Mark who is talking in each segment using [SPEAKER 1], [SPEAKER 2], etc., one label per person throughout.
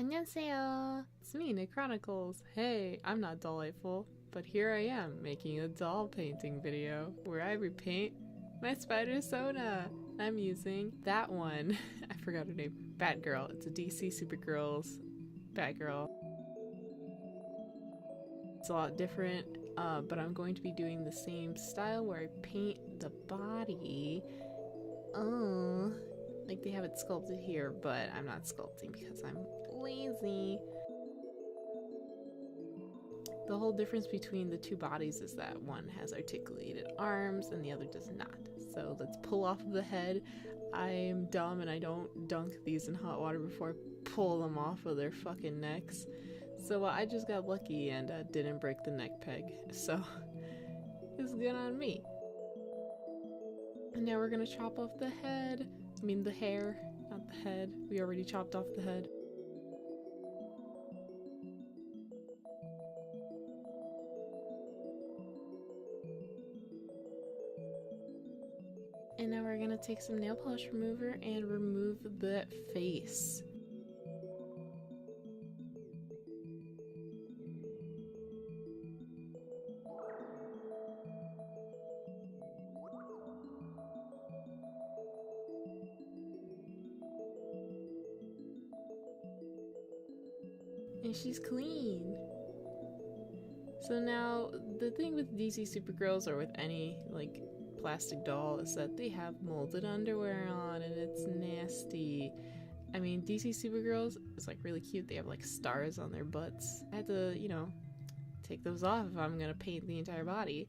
[SPEAKER 1] Annyeonghaseyo! It's me, Nick Chronicles. Hey, I'm not delightful, but here I am making a doll painting video where I repaint my Spidersona. I'm using that one. I forgot her name. Batgirl. It's a DC Supergirl's Batgirl. It's a lot different, but I'm going to be doing the same style where I paint the body. Like they have it sculpted here, but I'm not sculpting because I'm lazy. The whole difference between the two bodies is that one has articulated arms and the other does not. So let's pull off of the head. I'm dumb and I don't dunk these in hot water before I pull them off of their fucking necks. So I just got lucky and didn't break the neck peg. So it's good on me. And now we're gonna chop off the head. I mean the hair, not the head. We already chopped off the head. And now we're gonna take some nail polish remover and remove the face. And she's clean. So now, the thing with DC Supergirls or with any, like, plastic doll is that they have molded underwear on and it's nasty. I mean, DC Supergirls is, like, really cute. They have, like, stars on their butts. I had to, you know, take those off if I'm gonna paint the entire body.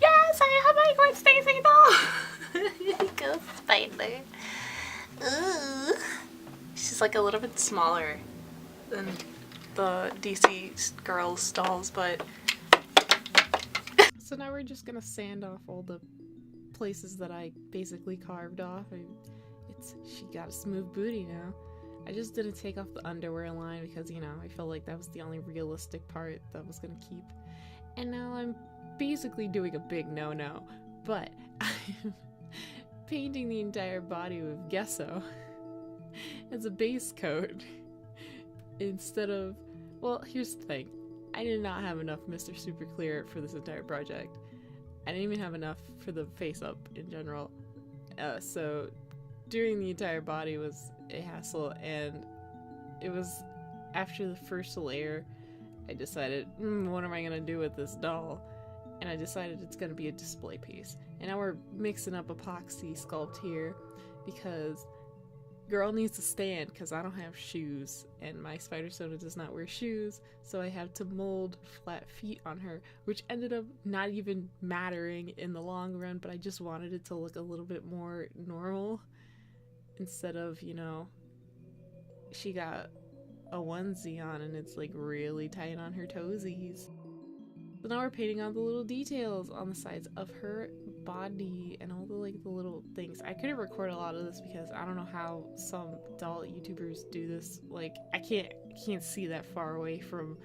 [SPEAKER 1] Yes, I have my Gwen Stacy doll! Go Spider. Ooh. She's, like, a little bit smaller than the DC girls dolls, but so now we're just gonna sand off all the places that I basically carved off. She got a smooth booty now. I just didn't take off the underwear line because, you know, I felt like that was the only realistic part that was gonna keep. And now I'm basically doing a big no-no, but I'm painting the entire body with gesso as a base coat. Instead of, well, here's the thing. I did not have enough Mr. Super Clear for this entire project. I didn't even have enough for the face up in general. So doing the entire body was a hassle, and it was after the first layer I decided, what am I gonna do with this doll? And I decided it's gonna be a display piece. And now we're mixing up epoxy sculpt here because girl needs to stand because I don't have shoes and my Spidersona does not wear shoes, so I have to mold flat feet on her, which ended up not even mattering in the long run, but I just wanted it to look a little bit more normal instead of, you know, she got a onesie on and it's like really tight on her toesies. So now we're painting on the little details on the sides of her body and all the like the little things. I couldn't record a lot of this because I don't know how some doll YouTubers do this. Like I can't see that far away from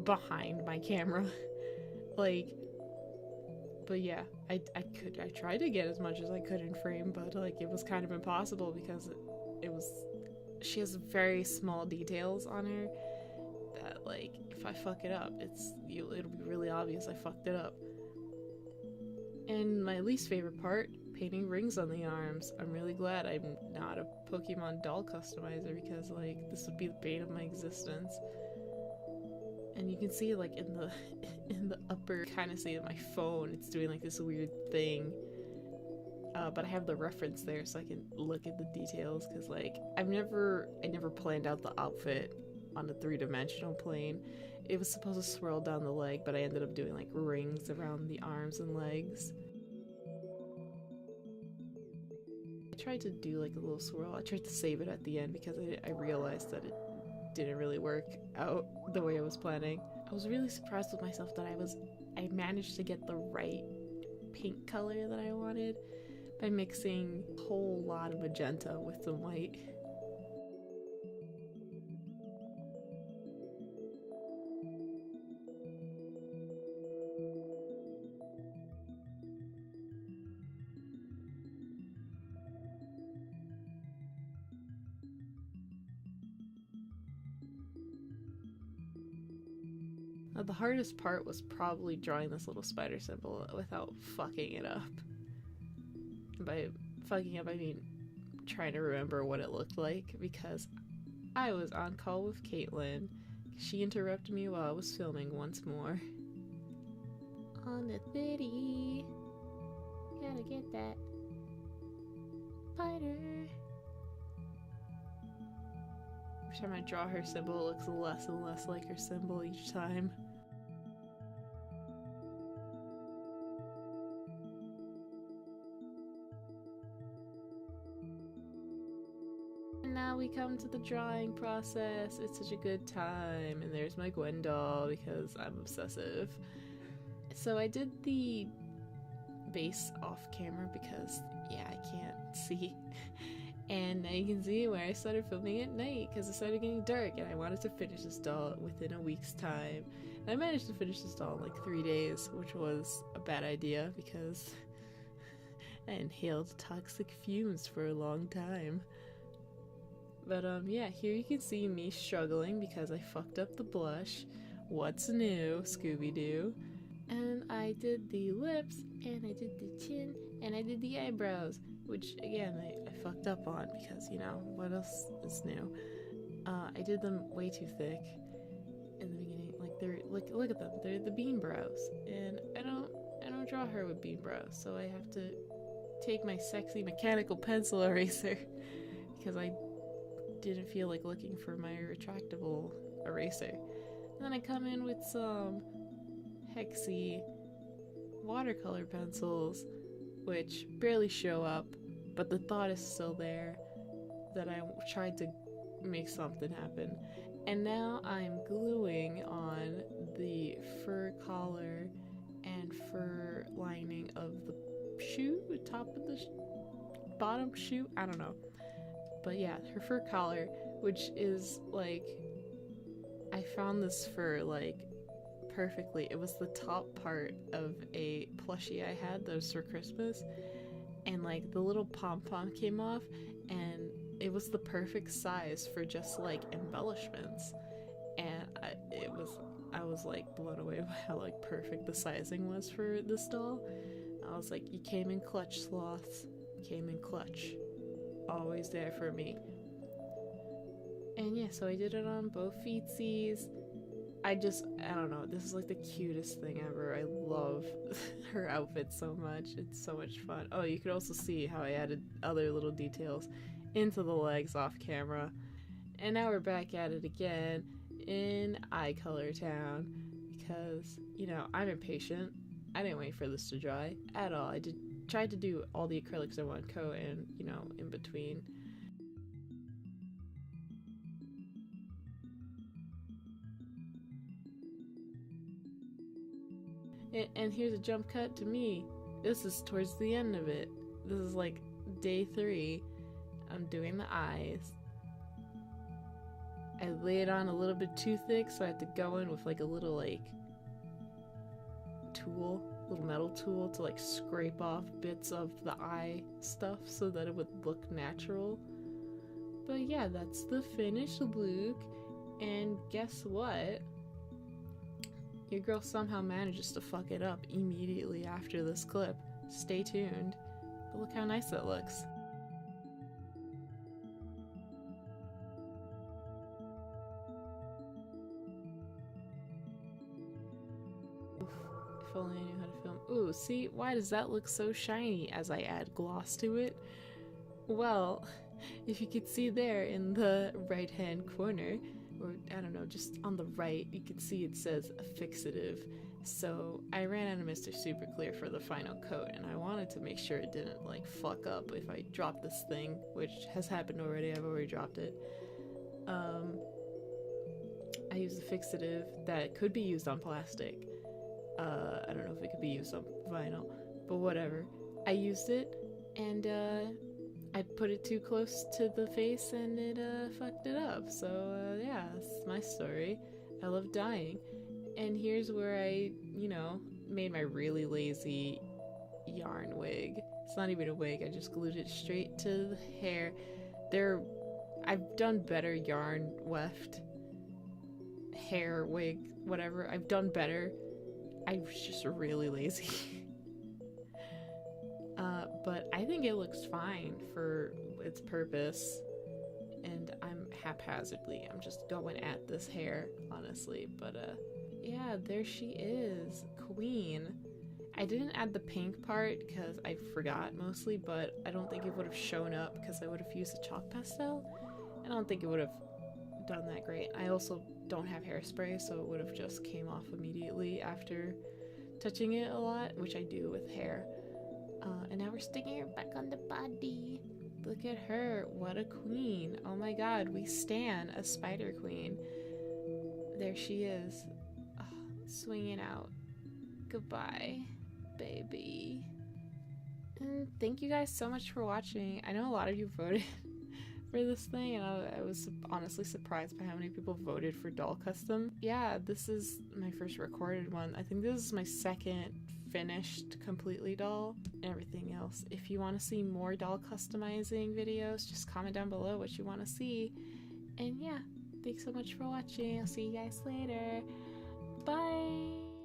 [SPEAKER 1] behind my camera. Like, but yeah, I tried to get as much as I could in frame, but like it was kind of impossible because she has very small details on her that like if I fuck it up, it'll be really obvious I fucked it up. And my least favorite part, painting rings on the arms. I'm really glad I'm not a Pokemon doll customizer because like this would be the bane of my existence. And you can see like in the upper, kind of see that my phone, it's doing like this weird thing. But I have the reference there so I can look at the details because like I never planned out the outfit on a three-dimensional plane. It was supposed to swirl down the leg, but I ended up doing like rings around the arms and legs. I tried to do like a little swirl. I tried to save it at the end because I realized that it didn't really work out the way I was planning. I was really surprised with myself that I managed to get the right pink color that I wanted by mixing a whole lot of magenta with some white. The hardest part was probably drawing this little spider symbol without fucking it up. By fucking up, I mean trying to remember what it looked like, because I was on call with Caitlin. She interrupted me while I was filming once more. On the 30. Gotta get that spider. Every time I draw her symbol, it looks less and less like her symbol each time. And now we come to the drawing process. It's such a good time. And there's my Gwen doll because I'm obsessive. So I did the base off camera because, yeah, I can't see. And now you can see where I started filming at night because it started getting dark and I wanted to finish this doll within a week's time. And I managed to finish this doll in like 3 days, which was a bad idea because I inhaled toxic fumes for a long time. But yeah, here you can see me struggling because I fucked up the blush. What's new, Scooby-Doo? And I did the lips, and I did the chin, and I did the eyebrows, which again I fucked up on because, you know, what else is new? I did them way too thick in the beginning. Like they're look at them, they're the bean brows, and I don't draw her with bean brows, so I have to take my sexy mechanical pencil eraser because I didn't feel like looking for my retractable eraser. And then I come in with some Hexy watercolor pencils, which barely show up, but the thought is still there that I tried to make something happen. And now I'm gluing on the fur collar and fur lining of the shoe, the top of the bottom shoe, I don't know. But yeah, her fur collar, which is like, I found this fur like perfectly. It was the top part of a plushie I had that was for Christmas, and like the little pom-pom came off, and it was the perfect size for just like embellishments. And I was like blown away by how like perfect the sizing was for this doll. I was like, you came in clutch, sloths. Came in clutch. Always there for me. And yeah, so I did it on both feetsies. I don't know, this is like the cutest thing ever. I love her outfit so much. It's so much fun. Oh, you could also see how I added other little details into the legs off camera. And now we're back at it again in Eye Color Town because, you know, I'm impatient. I didn't wait for this to dry at all. I tried to do all the acrylics in one coat and, you know, in between. And here's a jump cut to me. This is towards the end of it. This is like day 3. I'm doing the eyes. I laid on a little bit too thick, so I had to go in with like a little like tool, little metal tool to like scrape off bits of the eye stuff so that it would look natural. But yeah, that's the finished look. And guess what? Your girl somehow manages to fuck it up immediately after this clip. Stay tuned. But look how nice it looks. Oof, if only I knew how to film. Ooh, see? Why does that look so shiny as I add gloss to it? Well, if you could see there in the right-hand corner, or I don't know, just on the right, you can see it says fixative. So I ran out of Mr. Super Clear for the final coat, and I wanted to make sure it didn't like fuck up if I dropped this thing, which has happened already. I've already dropped it. I used a fixative that could be used on plastic. I don't know if it could be used on vinyl, but whatever. I used it, and I put it too close to the face and it fucked it up. So yeah, that's my story. I love dying. And here's where I, you know, made my really lazy yarn wig. It's not even a wig, I just glued it straight to the hair. I've done better yarn weft hair, wig, whatever. I've done better. I was just really lazy. But I think it looks fine for its purpose. And I'm haphazardly, I'm just going at this hair, honestly. But yeah, there she is, Queen. I didn't add the pink part because I forgot mostly, but I don't think it would have shown up because I would have used a chalk pastel. I don't think it would have done that great. I also don't have hairspray, so it would have just came off immediately after touching it a lot, which I do with hair. And now we're sticking her back on the body. Look at her, what a queen. Oh my god, we stan a spider queen. There she is, swinging out. Goodbye, baby. And thank you guys so much for watching. I know a lot of you voted for this thing, and I was honestly surprised by how many people voted for doll custom. Yeah, this is my first recorded one. I think this is my second finished completely doll and everything else. If you want to see more doll customizing videos, just comment down below what you want to see. And yeah, thanks so much for watching. I'll see you guys later. Bye.